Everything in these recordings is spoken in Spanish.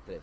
3.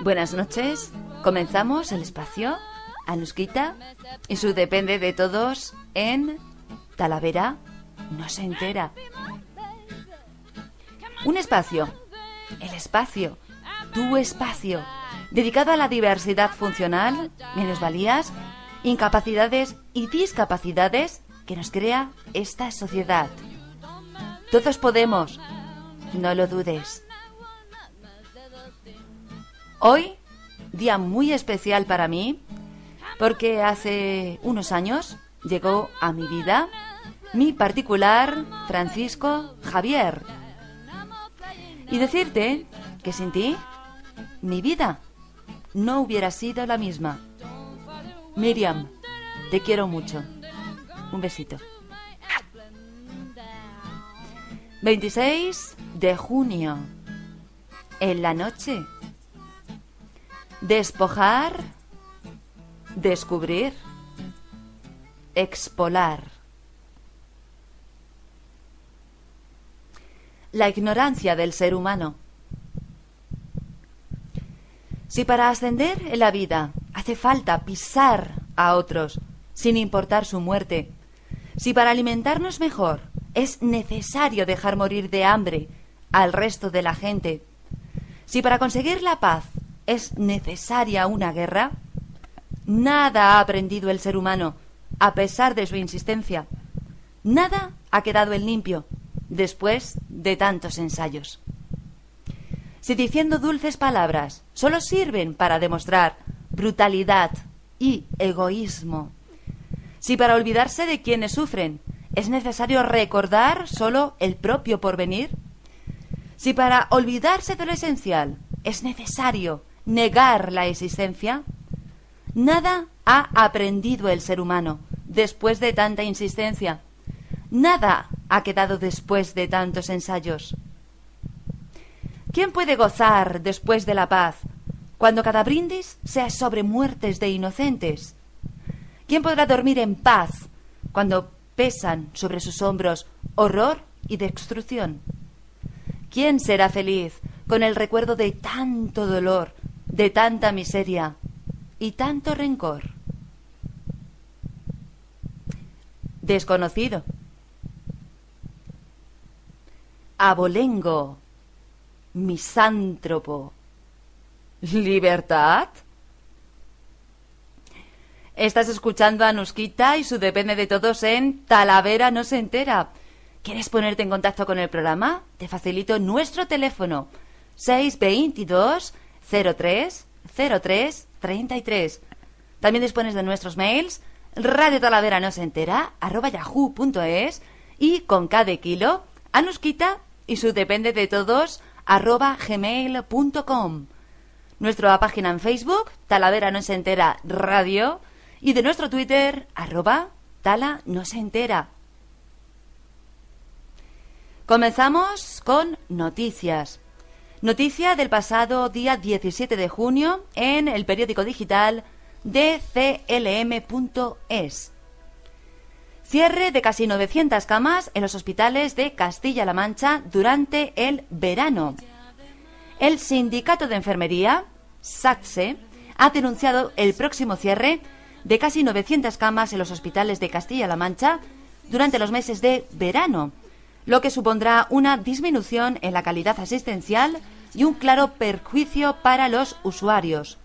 Buenas noches, comenzamos el espacio Anuskita y su depende de todos en Talavera no se entera. Un espacio, el espacio, tu espacio, dedicado a la diversidad funcional, minusvalías, incapacidades y discapacidades que nos crea esta sociedad. Todos podemos, no lo dudes. Hoy, día muy especial para mí, porque hace unos años llegó a mi vida mi particular Francisco Javier. Y decirte que sin ti, mi vida no hubiera sido la misma. Miriam, te quiero mucho. Un besito. 26 de junio, en la noche. Despojar, descubrir, expolar. La ignorancia del ser humano. Si para ascender en la vida hace falta pisar a otros, sin importar su muerte, si para alimentarnos mejor es necesario dejar morir de hambre al resto de la gente, si para conseguir la paz es necesaria una guerra, nada ha aprendido el ser humano, a pesar de su insistencia. Nada ha quedado en limpio, después de tantos ensayos. Si diciendo dulces palabras solo sirven para demostrar brutalidad y egoísmo, si para olvidarse de quienes sufren es necesario recordar solo el propio porvenir, si para olvidarse de lo esencial es necesario negar la existencia, nada ha aprendido el ser humano después de tanta insistencia. Nada ha quedado después de tantos ensayos. ¿Quién puede gozar después de la paz cuando cada brindis sea sobre muertes de inocentes? ¿Quién podrá dormir en paz cuando pesan sobre sus hombros horror y destrucción? ¿Quién será feliz con el recuerdo de tanto dolor, de tanta miseria y tanto rencor? Desconocido. Abolengo. Misántropo. ¿Libertad? Estás escuchando a Anuskita y su depende de todos en Talavera no se entera. ¿Quieres ponerte en contacto con el programa? Te facilito nuestro teléfono 622 03 03 33. También dispones de nuestros mails radiotalaveranosentera@yahoo.es y con K de kilo Anuskita y su depende de todos @gmail.com. Nuestra página en Facebook Talavera no se entera radio y de nuestro Twitter @Tala no se entera. Comenzamos con noticias. Noticia del pasado día 17 de junio en el periódico digital dclm.es. Cierre de casi 900 camas en los hospitales de Castilla-La Mancha durante el verano. El Sindicato de Enfermería, SATSE, ha denunciado el próximo cierre de casi 900 camas en los hospitales de Castilla-La Mancha durante los meses de verano, lo que supondrá una disminución en la calidad asistencial y un claro perjuicio para los usuarios.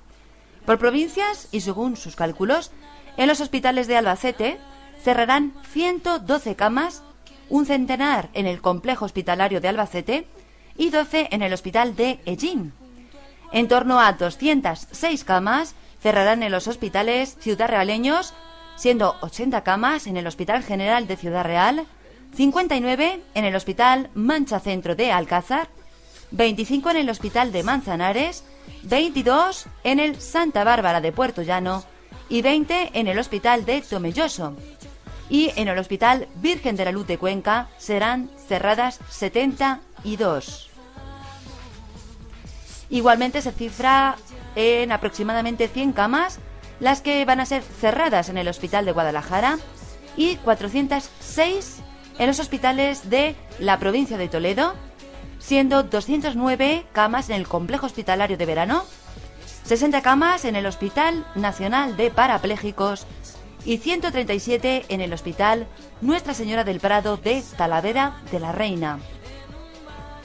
Por provincias y según sus cálculos, en los hospitales de Albacete cerrarán 112 camas, un centenar en el complejo hospitalario de Albacete y 12 en el hospital de Ellín. En torno a 206 camas cerrarán en los hospitales ciudadrealeños, siendo 80 camas en el Hospital General de Ciudad Real, 59 en el Hospital Mancha Centro de Alcázar, 25 en el Hospital de Manzanares, 22 en el Santa Bárbara de Puerto Llano y 20 en el Hospital de Tomelloso. Y en el Hospital Virgen de la Luz de Cuenca serán cerradas 72. Igualmente se cifra en aproximadamente 100 camas las que van a ser cerradas en el Hospital de Guadalajara y 406 en los hospitales de la provincia de Toledo, siendo 209 camas en el complejo hospitalario de verano, 60 camas en el Hospital Nacional de Parapléjicos y 137 en el Hospital Nuestra Señora del Prado de Talavera de la Reina.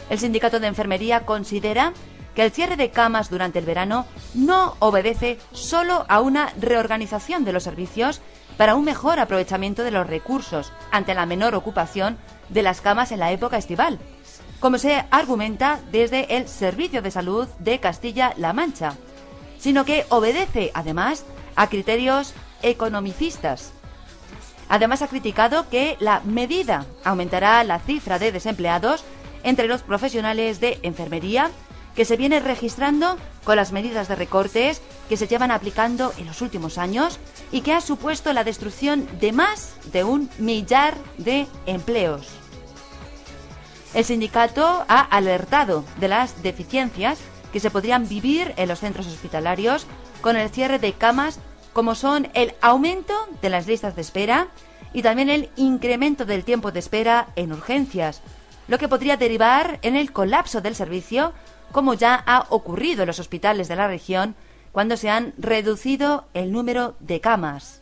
El Sindicato de Enfermería considera que el cierre de camas durante el verano no obedece solo a una reorganización de los servicios para un mejor aprovechamiento de los recursos ante la menor ocupación de las camas en la época estival, como se argumenta desde el Servicio de Salud de Castilla-La Mancha, sino que obedece además a criterios economicistas. Además ha criticado que la medida aumentará la cifra de desempleados entre los profesionales de enfermería que se viene registrando con las medidas de recortes que se llevan aplicando en los últimos años y que ha supuesto la destrucción de más de 1 millar de empleos. El sindicato ha alertado de las deficiencias que se podrían vivir en los centros hospitalarios con el cierre de camas, como son el aumento de las listas de espera y también el incremento del tiempo de espera en urgencias, lo que podría derivar en el colapso del servicio, como ya ha ocurrido en los hospitales de la región cuando se han reducido el número de camas.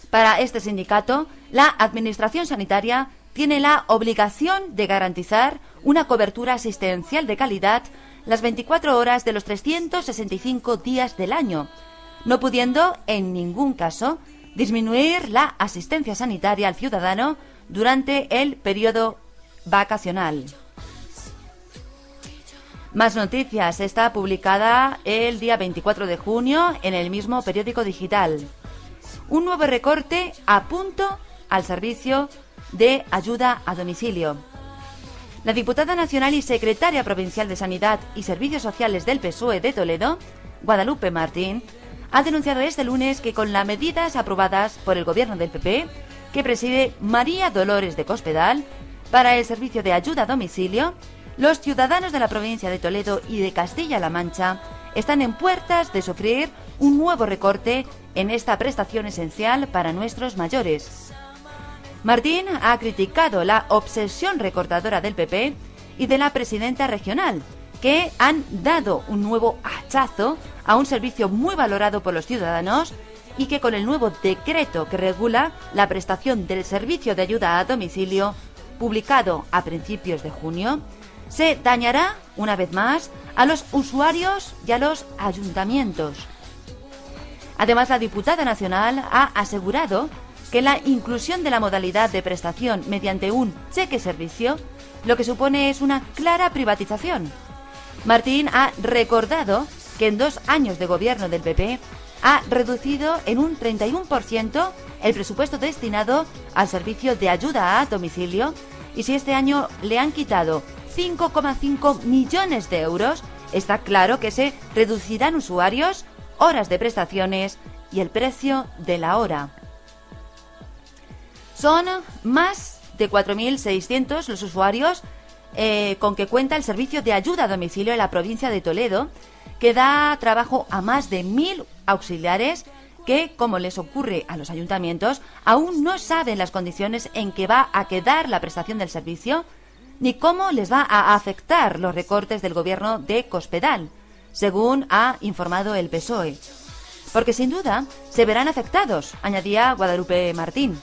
Para este sindicato, la Administración Sanitaria tiene la obligación de garantizar una cobertura asistencial de calidad las 24 horas de los 365 días del año, no pudiendo en ningún caso disminuir la asistencia sanitaria al ciudadano durante el periodo vacacional. Más noticias. Está publicada el día 24 de junio en el mismo periódico digital. Un nuevo recorte apunta al servicio de ayuda a domicilio. La diputada nacional y secretaria provincial de Sanidad y Servicios Sociales del PSOE de Toledo, Guadalupe Martín, ha denunciado este lunes que con las medidas aprobadas por el gobierno del PP, que preside María Dolores de Cospedal, para el servicio de ayuda a domicilio, los ciudadanos de la provincia de Toledo y de Castilla-La Mancha están en puertas de sufrir un nuevo recorte en esta prestación esencial para nuestros mayores. Martín ha criticado la obsesión recortadora del PP y de la presidenta regional, que han dado un nuevo hachazo a un servicio muy valorado por los ciudadanos y que con el nuevo decreto que regula la prestación del servicio de ayuda a domicilio, publicado a principios de junio, se dañará, una vez más, a los usuarios y a los ayuntamientos. Además, la diputada nacional ha asegurado que la inclusión de la modalidad de prestación mediante un cheque servicio lo que supone es una clara privatización. Martín ha recordado que en 2 años de gobierno del PP ha reducido en un 31% el presupuesto destinado al servicio de ayuda a domicilio y si este año le han quitado 5,5 millones de euros, está claro que se reducirán usuarios, horas de prestaciones y el precio de la hora. Son más de 4.600 los usuarios con que cuenta el servicio de ayuda a domicilio en la provincia de Toledo, que da trabajo a más de 1.000 auxiliares que, como les ocurre a los ayuntamientos, aún no saben las condiciones en que va a quedar la prestación del servicio ni cómo les va a afectar los recortes del gobierno de Cospedal, según ha informado el PSOE. Porque sin duda se verán afectados, añadía Guadalupe Martín.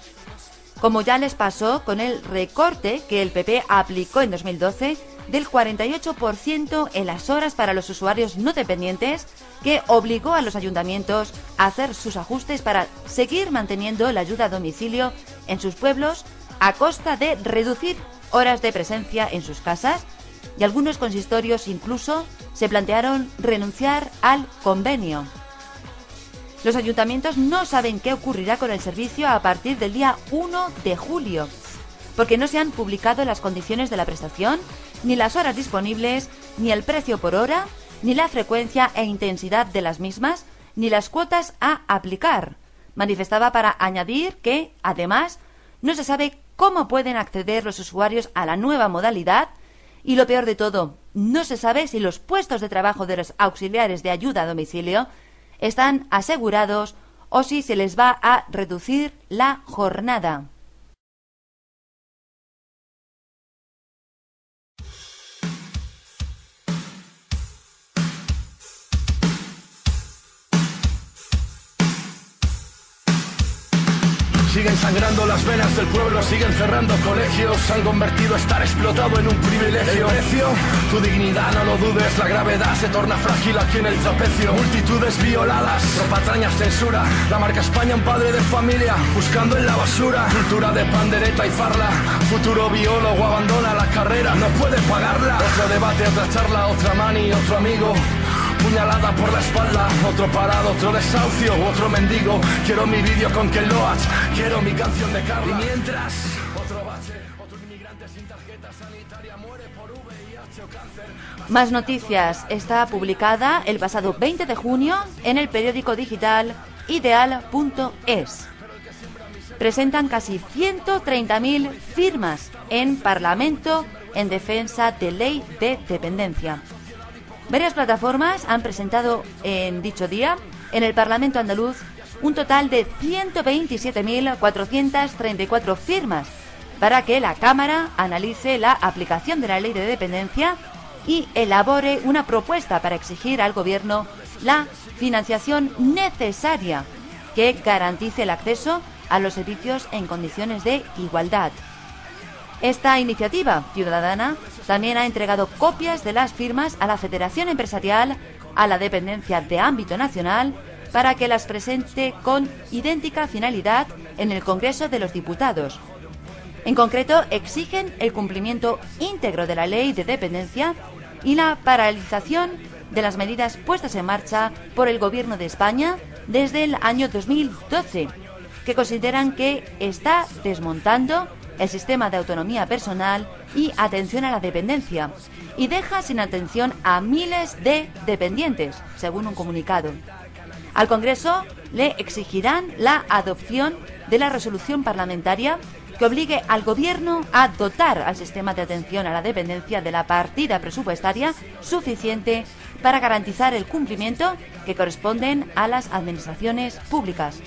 como ya les pasó con el recorte que el PP aplicó en 2012 del 48% en las horas para los usuarios no dependientes, que obligó a los ayuntamientos a hacer sus ajustes para seguir manteniendo la ayuda a domicilio en sus pueblos a costa de reducir horas de presencia en sus casas, y algunos consistorios incluso se plantearon renunciar al convenio. Los ayuntamientos no saben qué ocurrirá con el servicio a partir del día 1 de julio, porque no se han publicado las condiciones de la prestación, ni las horas disponibles, ni el precio por hora, ni la frecuencia e intensidad de las mismas, ni las cuotas a aplicar. Manifestaba para añadir que, además, no se sabe cómo pueden acceder los usuarios a la nueva modalidad y, lo peor de todo, no se sabe si los puestos de trabajo de los auxiliares de ayuda a domicilio están asegurados o si se les va a reducir la jornada. Siguen sangrando las venas del pueblo, siguen cerrando colegios, han convertido estar explotado en un privilegio. ¿El precio? Tu dignidad, no lo dudes, la gravedad se torna frágil aquí en el trapecio. Multitudes violadas, no patrañas, censura, la marca España un padre de familia, buscando en la basura. Cultura de pandereta y farla, futuro biólogo abandona la carrera, no puede pagarla. Otro debate, otra charla, otra mani, otro amigo. Puñalada por la espalda, otro parado, otro desahucio, otro mendigo. Quiero mi vídeo con Ken Loach, quiero mi canción de Carla. Y mientras, otro bache, otro inmigrante sin tarjeta sanitaria muere por VIH o cáncer. Más noticias. Está publicada el pasado 20 de junio en el periódico digital ideal.es. Presentan casi 130.000 firmas en Parlamento en defensa de ley de dependencia. Varias plataformas han presentado en dicho día en el Parlamento andaluz un total de 127.434 firmas para que la Cámara analice la aplicación de la ley de dependencia y elabore una propuesta para exigir al Gobierno la financiación necesaria que garantice el acceso a los servicios en condiciones de igualdad. Esta iniciativa ciudadana también ha entregado copias de las firmas a la Federación Empresarial, a la dependencia de ámbito nacional, para que las presente con idéntica finalidad en el Congreso de los Diputados. En concreto, exigen el cumplimiento íntegro de la ley de dependencia y la paralización de las medidas puestas en marcha por el Gobierno de España desde el año 2012, que consideran que está desmontando el sistema de autonomía personal y atención a la dependencia, y deja sin atención a miles de dependientes, según un comunicado. Al Congreso le exigirán la adopción de la resolución parlamentaria que obligue al Gobierno a dotar al sistema de atención a la dependencia de la partida presupuestaria suficiente para garantizar el cumplimiento que corresponden a las administraciones públicas.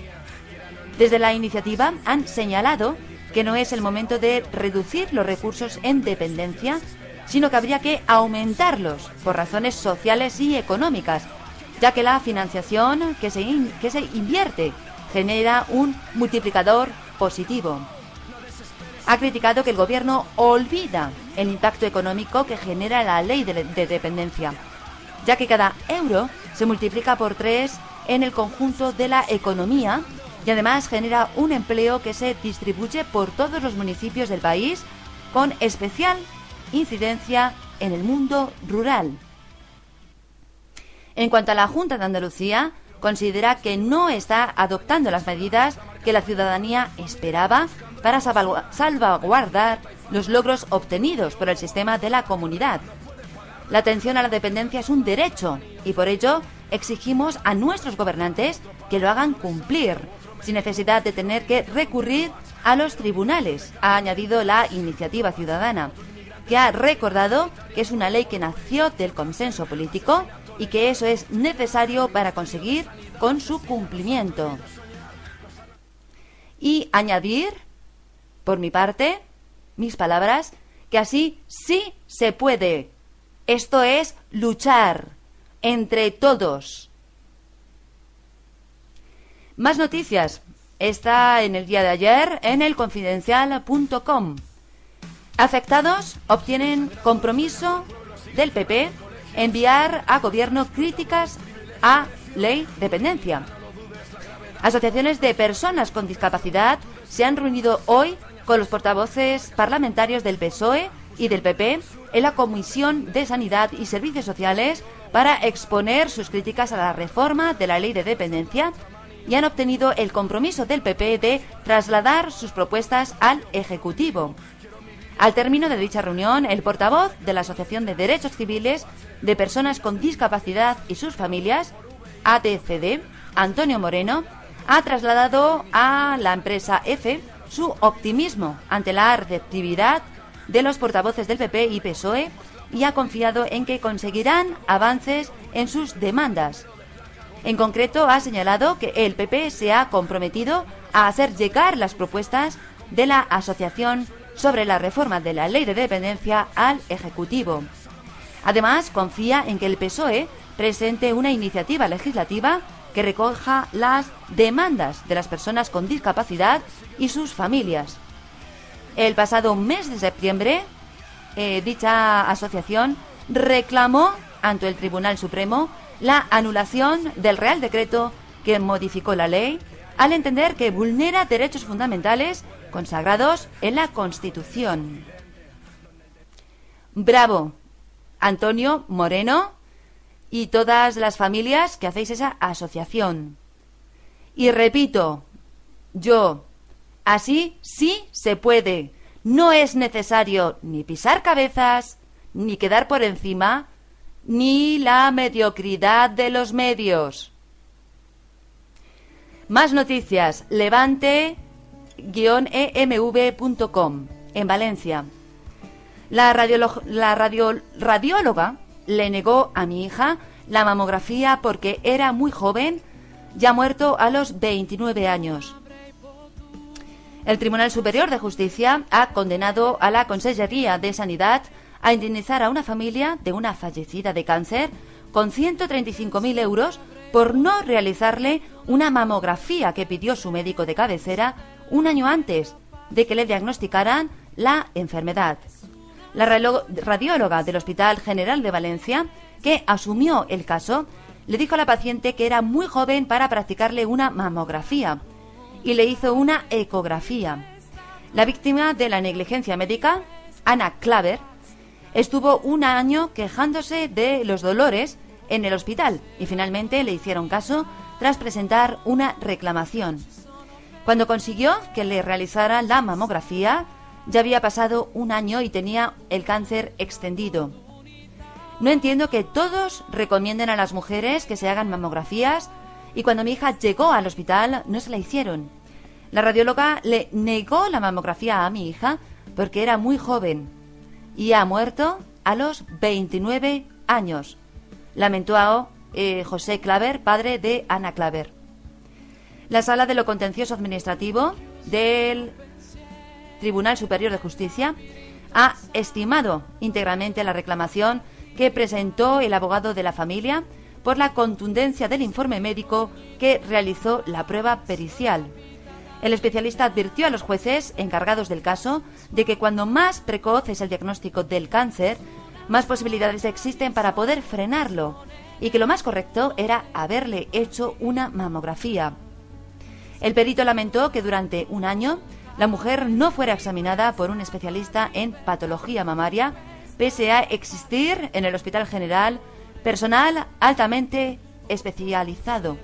Desde la iniciativa han señalado que no es el momento de reducir los recursos en dependencia, sino que habría que aumentarlos por razones sociales y económicas, ya que la financiación que se invierte genera un multiplicador positivo. Ha criticado que el Gobierno olvida el impacto económico que genera la ley de dependencia, ya que cada euro se multiplica por 3 en el conjunto de la economía y además genera un empleo que se distribuye por todos los municipios del país, con especial incidencia en el mundo rural. En cuanto a la Junta de Andalucía, considera que no está adoptando las medidas que la ciudadanía esperaba para salvaguardar los logros obtenidos por el sistema de la comunidad. La atención a la dependencia es un derecho y por ello exigimos a nuestros gobernantes que lo hagan cumplir, sin necesidad de tener que recurrir a los tribunales, ha añadido la iniciativa ciudadana, que ha recordado que es una ley que nació del consenso político y que eso es necesario para conseguir con su cumplimiento. Y añadir, por mi parte, mis palabras, que así sí se puede. Esto es luchar entre todos. Más noticias. está en el día de ayer en elconfidencial.com. Afectados obtienen compromiso del PP enviar a gobierno críticas a ley de dependencia. Asociaciones de personas con discapacidad se han reunido hoy con los portavoces parlamentarios del PSOE y del PP en la Comisión de Sanidad y Servicios Sociales para exponer sus críticas a la reforma de la ley de dependencia y han obtenido el compromiso del PP de trasladar sus propuestas al Ejecutivo. Al término de dicha reunión, el portavoz de la Asociación de Derechos Civiles de Personas con Discapacidad y sus familias, ADCD, Antonio Moreno, ha trasladado a la empresa EFE su optimismo ante la receptividad de los portavoces del PP y PSOE y ha confiado en que conseguirán avances en sus demandas. En concreto, ha señalado que el PP se ha comprometido a hacer llegar las propuestas de la asociación sobre la reforma de la ley de dependencia al Ejecutivo. Además, confía en que el PSOE presente una iniciativa legislativa que recoja las demandas de las personas con discapacidad y sus familias. El pasado mes de septiembre, dicha asociación reclamó ante el Tribunal Supremo la anulación del Real Decreto que modificó la ley al entender que vulnera derechos fundamentales consagrados en la Constitución. Bravo, Antonio Moreno y todas las familias que hacéis esa asociación. Y repito, así sí se puede. No es necesario ni pisar cabezas, ni quedar por encima, ni la mediocridad de los medios. Más noticias. Levante-emv.com en Valencia. La radióloga le negó a mi hija la mamografía porque era muy joven y ha muerto a los 29 años. El Tribunal Superior de Justicia ha condenado a la Consellería de Sanidad a indemnizar a una familia de una fallecida de cáncer con 135.000 euros por no realizarle una mamografía que pidió su médico de cabecera un año antes de que le diagnosticaran la enfermedad. La radióloga del Hospital General de Valencia, que asumió el caso, le dijo a la paciente que era muy joven para practicarle una mamografía y le hizo una ecografía. La víctima de la negligencia médica, Ana Claver, estuvo un año quejándose de los dolores en el hospital y finalmente le hicieron caso tras presentar una reclamación. Cuando consiguió que le realizara la mamografía, ya había pasado un año y tenía el cáncer extendido. No entiendo que todos recomienden a las mujeres que se hagan mamografías y cuando mi hija llegó al hospital no se la hicieron. La radióloga le negó la mamografía a mi hija porque era muy joven y ha muerto a los 29 años. Lamentó a José Claver, padre de Ana Claver. La Sala de lo Contencioso Administrativo del Tribunal Superior de Justicia ha estimado íntegramente la reclamación que presentó el abogado de la familia por la contundencia del informe médico que realizó la prueba pericial. El especialista advirtió a los jueces encargados del caso de que cuando más precoz es el diagnóstico del cáncer, más posibilidades existen para poder frenarlo y que lo más correcto era haberle hecho una mamografía. El perito lamentó que durante un año la mujer no fuera examinada por un especialista en patología mamaria, pese a existir en el Hospital General personal altamente especializado.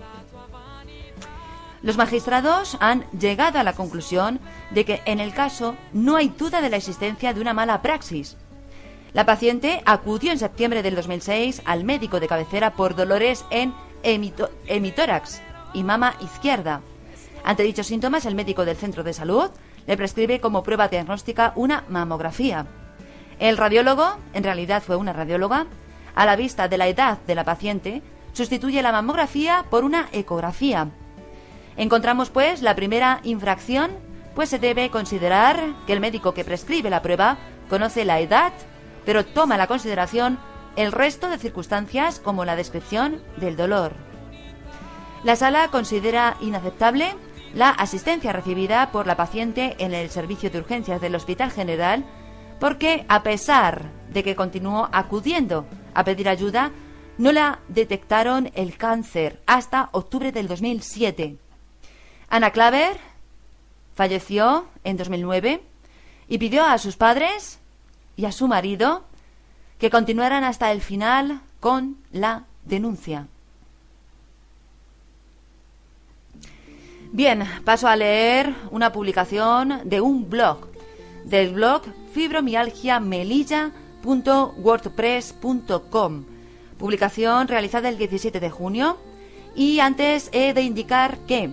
Los magistrados han llegado a la conclusión de que en el caso no hay duda de la existencia de una mala praxis. La paciente acudió en septiembre del 2006 al médico de cabecera por dolores en hemitórax y mama izquierda. Ante dichos síntomas, el médico del centro de salud le prescribe como prueba diagnóstica una mamografía. El radiólogo, en realidad fue una radióloga, a la vista de la edad de la paciente, sustituye la mamografía por una ecografía. Encontramos, pues, la primera infracción, pues se debe considerar que el médico que prescribe la prueba conoce la edad, pero toma en la consideración el resto de circunstancias como la descripción del dolor. La Sala considera inaceptable la asistencia recibida por la paciente en el servicio de urgencias del Hospital General, porque a pesar de que continuó acudiendo a pedir ayuda, no la detectaron el cáncer hasta octubre del 2007. Anna Klaver falleció en 2009 y pidió a sus padres y a su marido que continuaran hasta el final con la denuncia. Bien, paso a leer una publicación de un blog, del blog fibromialgiamelilla.wordpress.com, publicación realizada el 17 de junio, y antes he de indicar que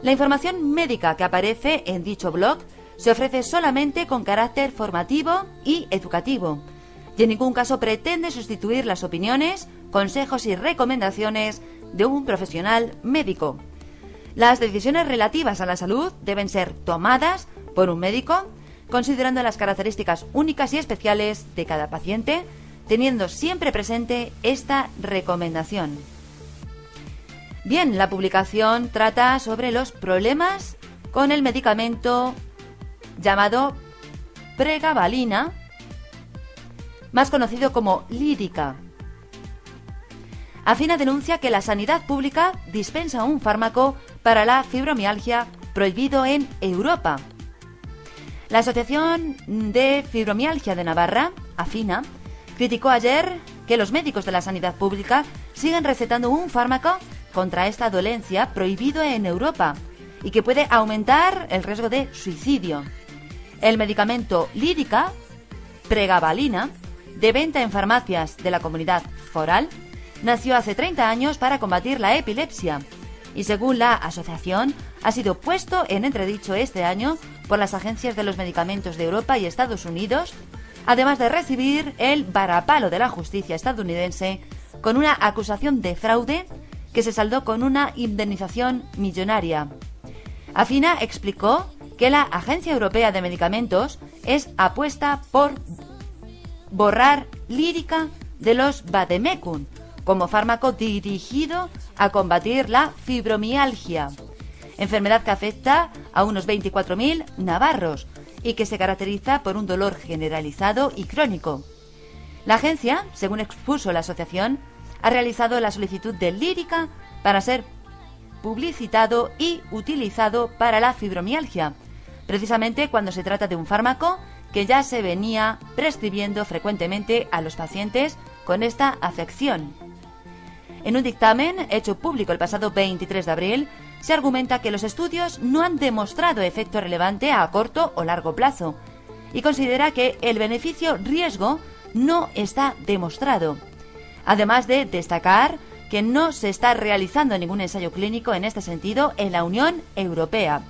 la información médica que aparece en dicho blog se ofrece solamente con carácter formativo y educativo, y en ningún caso pretende sustituir las opiniones, consejos y recomendaciones de un profesional médico. Las decisiones relativas a la salud deben ser tomadas por un médico, considerando las características únicas y especiales de cada paciente, teniendo siempre presente esta recomendación. Bien, la publicación trata sobre los problemas con el medicamento llamado pregabalina, más conocido como Lyrica. Afina denuncia que la sanidad pública dispensa un fármaco para la fibromialgia prohibido en Europa. La Asociación de Fibromialgia de Navarra, AFINA, criticó ayer que los médicos de la sanidad pública siguen recetando un fármaco contra esta dolencia prohibido en Europa y que puede aumentar el riesgo de suicidio. El medicamento Lyrica, pregabalina, de venta en farmacias de la Comunidad Foral, nació hace 30 años para combatir la epilepsia y, según la asociación, ha sido puesto en entredicho este año por las agencias de los medicamentos de Europa y Estados Unidos, además de recibir el varapalo de la justicia estadounidense con una acusación de fraude que se saldó con una indemnización millonaria. AFINA explicó que la Agencia Europea de Medicamentos es apuesta por borrar Lyrica de los vademecum como fármaco dirigido a combatir la fibromialgia, enfermedad que afecta a unos 24.000 navarros y que se caracteriza por un dolor generalizado y crónico. La agencia, según expuso la asociación, ha realizado la solicitud de Lyrica para ser publicitado y utilizado para la fibromialgia, precisamente cuando se trata de un fármaco que ya se venía prescribiendo frecuentemente a los pacientes con esta afección. En un dictamen hecho público el pasado 23 de abril, se argumenta que los estudios no han demostrado efecto relevante a corto o largo plazo y considera que el beneficio-riesgo no está demostrado, además de destacar que no se está realizando ningún ensayo clínico en este sentido en la Unión Europea.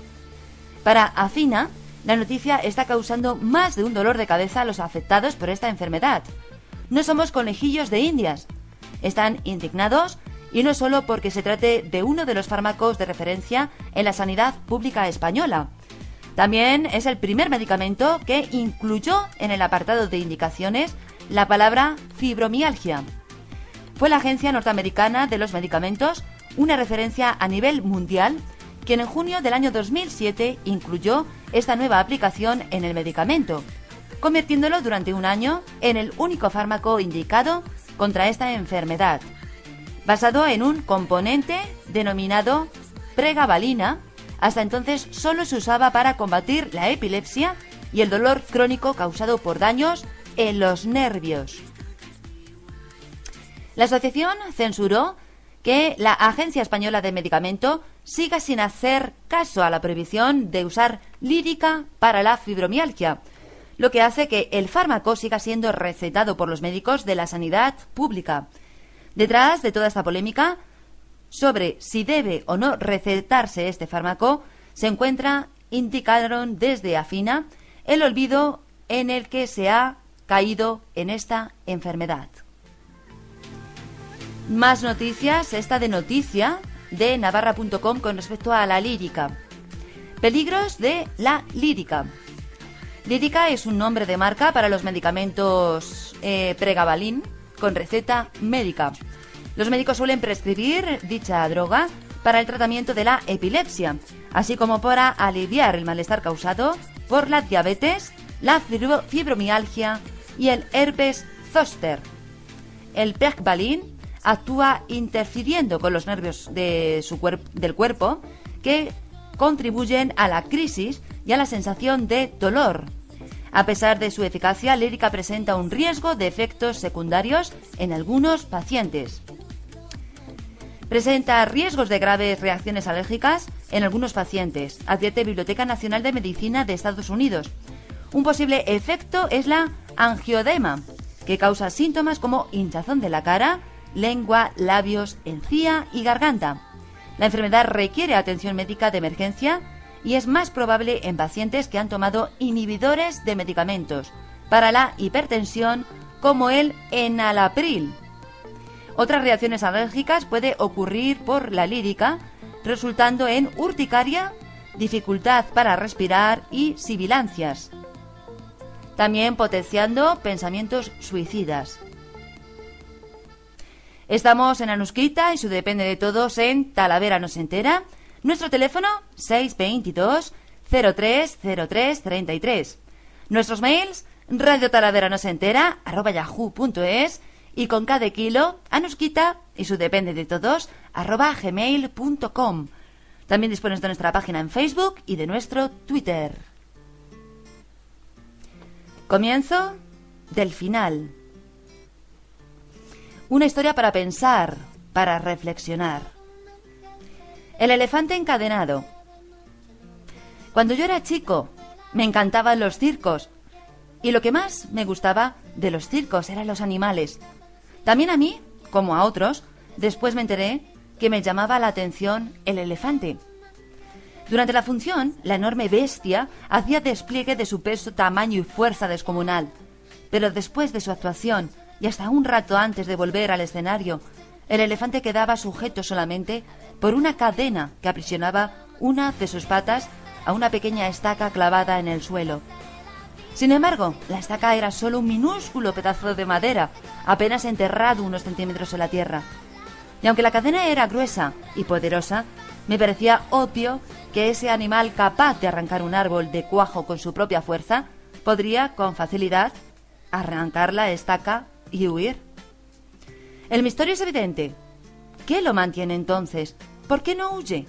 Para AFINA, la noticia está causando más de un dolor de cabeza a los afectados por esta enfermedad. No somos conejillos de Indias. Están indignados, y no solo porque se trate de uno de los fármacos de referencia en la sanidad pública española. También es el primer medicamento que incluyó en el apartado de indicaciones la palabra fibromialgia. Fue la Agencia Norteamericana de los Medicamentos, una referencia a nivel mundial, quien en junio del año 2007 incluyó esta nueva aplicación en el medicamento, convirtiéndolo durante un año en el único fármaco indicado contra esta enfermedad, basado en un componente denominado pregabalina. Hasta entonces solo se usaba para combatir la epilepsia y el dolor crónico causado por daños en los nervios. La asociación censuró que la Agencia Española de Medicamento siga sin hacer caso a la prohibición de usar Lyrica para la fibromialgia, lo que hace que el fármaco siga siendo recetado por los médicos de la sanidad pública. Detrás de toda esta polémica sobre si debe o no recetarse este fármaco, se encuentra, indicaron desde AFINA, el olvido en el que se ha caído en esta enfermedad. Más noticias, esta de noticia de navarra.com con respecto a la Lyrica. Peligros de la Lyrica. Lyrica es un nombre de marca para los medicamentos pregabalin con receta médica. Los médicos suelen prescribir dicha droga para el tratamiento de la epilepsia, así como para aliviar el malestar causado por la diabetes, la fibromialgia y el herpes zóster. El pregvalin actúa interfiriendo con los nervios del cuerpo que contribuyen a la crisis y a la sensación de dolor. A pesar de su eficacia, Lyrica presenta un riesgo de efectos secundarios en algunos pacientes. Presenta riesgos de graves reacciones alérgicas en algunos pacientes, advierte Biblioteca Nacional de Medicina de Estados Unidos. Un posible efecto es la angioedema, que causa síntomas como hinchazón de la cara, lengua, labios, encía y garganta. La enfermedad requiere atención médica de emergencia y es más probable en pacientes que han tomado inhibidores de medicamentos para la hipertensión como el enalapril. Otras reacciones alérgicas pueden ocurrir por la lírica, resultando en urticaria, dificultad para respirar y sibilancias. También potenciando pensamientos suicidas. Estamos en Anusquita y su Depende de Todos en Talavera no se entera. Nuestro teléfono 622 0303 33. Nuestros mails radiotalaveranosentera@yahoo.es y con cada kilo Anusquita y su Depende de Todos @gmail.com. También dispones de nuestra página en Facebook y de nuestro Twitter. Comienzo del final. Una historia para pensar, para reflexionar. El elefante encadenado. Cuando yo era chico, me encantaban los circos. Y lo que más me gustaba de los circos eran los animales. También a mí, como a otros, después me enteré que me llamaba la atención el elefante. Durante la función, la enorme bestia hacía despliegue de su peso, tamaño y fuerza descomunal. Pero después de su actuación, y hasta un rato antes de volver al escenario, el elefante quedaba sujeto solamente por una cadena que aprisionaba una de sus patas a una pequeña estaca clavada en el suelo. Sin embargo, la estaca era solo un minúsculo pedazo de madera, apenas enterrado unos centímetros en la tierra. Y aunque la cadena era gruesa y poderosa, me parecía obvio que ese animal capaz de arrancar un árbol de cuajo con su propia fuerza podría, con facilidad, arrancar la estaca y huir. El misterio es evidente. ¿Qué lo mantiene entonces? ¿Por qué no huye?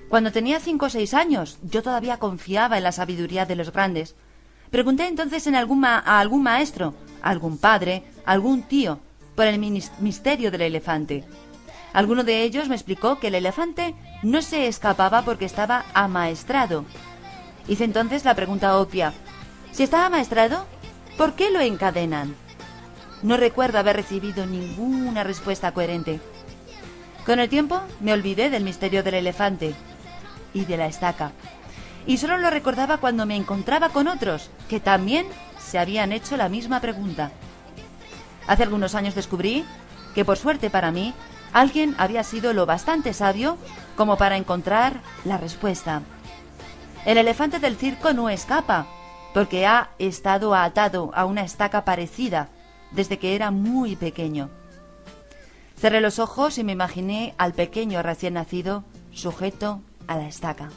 Cuando tenía 5 o 6 años, yo todavía confiaba en la sabiduría de los grandes. Pregunté entonces a algún maestro, a algún padre, a algún tío, por el misterio del elefante. Alguno de ellos me explicó que el elefante no se escapaba porque estaba amaestrado. Hice entonces la pregunta obvia: si está amaestrado, ¿por qué lo encadenan? No recuerdo haber recibido ninguna respuesta coherente. Con el tiempo me olvidé del misterio del elefante y de la estaca, y solo lo recordaba cuando me encontraba con otros que también se habían hecho la misma pregunta. Hace algunos años descubrí que, por suerte para mí, alguien había sido lo bastante sabio como para encontrar la respuesta. El elefante del circo no escapa, porque ha estado atado a una estaca parecida desde que era muy pequeño. Cerré los ojos y me imaginé al pequeño recién nacido sujeto a la estaca.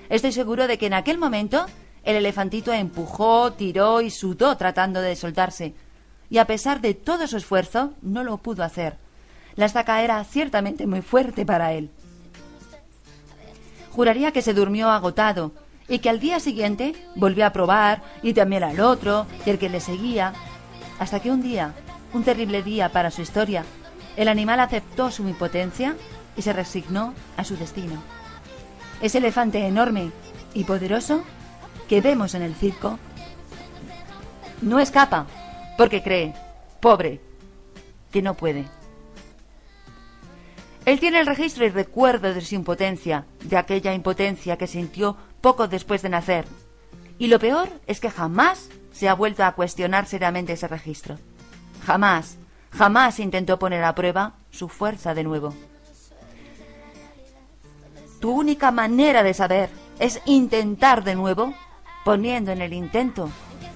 Estoy seguro de que en aquel momento el elefantito empujó, tiró y sudó tratando de soltarse, y a pesar de todo su esfuerzo no lo pudo hacer. La estaca era ciertamente muy fuerte para él. Juraría que se durmió agotado y que al día siguiente volvió a probar, y también al otro y el que le seguía, hasta que un día, un terrible día para su historia, el animal aceptó su impotencia y se resignó a su destino. Ese elefante enorme y poderoso que vemos en el circo no escapa porque cree, pobre, que no puede. Él tiene el registro y recuerdo de su impotencia, de aquella impotencia que sintió poco después de nacer. Y lo peor es que jamás se ha vuelto a cuestionar seriamente ese registro. Jamás intentó poner a prueba su fuerza de nuevo. Tu única manera de saber es intentar de nuevo, poniendo en el intento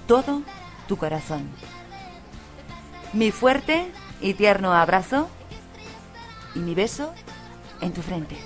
todo tu corazón. Mi fuerte y tierno abrazo y mi beso en tu frente.